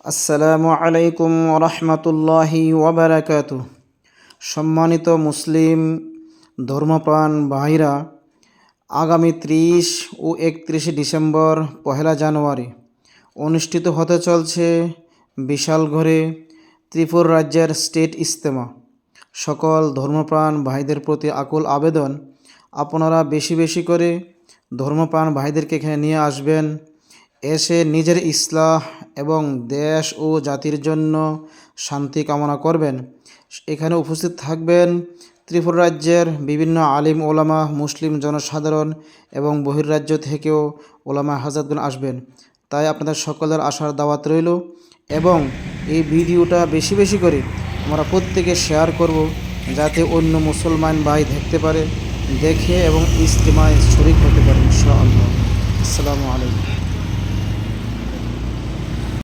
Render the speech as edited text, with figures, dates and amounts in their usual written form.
আসসালামু আলাইকুম রহমতুল্লাহি ওয়াবারাকাতু। সম্মানিত মুসলিম ধর্মপ্রাণ ভাইরা, আগামী 30 ও 31 ডিসেম্বর, 1 জানুয়ারি অনুষ্ঠিত হতে চলছে বিশালগড়ে ত্রিপুরা রাজ্যের স্টেট ইজতেমা। সকল ধর্মপ্রাণ ভাইদের প্রতি আকুল আবেদন, আপনারা বেশি বেশি করে ধর্মপ্রাণ ভাইদেরকে এখানে নিয়ে আসবেন। এসে নিজের ইসলাহ এবং দেশ ও জাতির জন্য শান্তি কামনা করবেন। এখানে উপস্থিত থাকবেন ত্রিপুরা রাজ্যের বিভিন্ন আলিম ওলামা, মুসলিম জনসাধারণ এবং বহির্রাজ্য থেকেও ওলামা হাজরাতগণ আসবেন। তাই আপনাদের সকলের আসার দাওয়াত রইল এবং এই ভিডিওটা বেশি বেশি করে আমরা প্রত্যেকে শেয়ার করব, যাতে অন্য মুসলমান ভাই দেখতে পারে, দেখে এবং ইজতেমায় শরীক হতে পারে ইনশাআল্লাহ। আসসালামু আলাইকুম।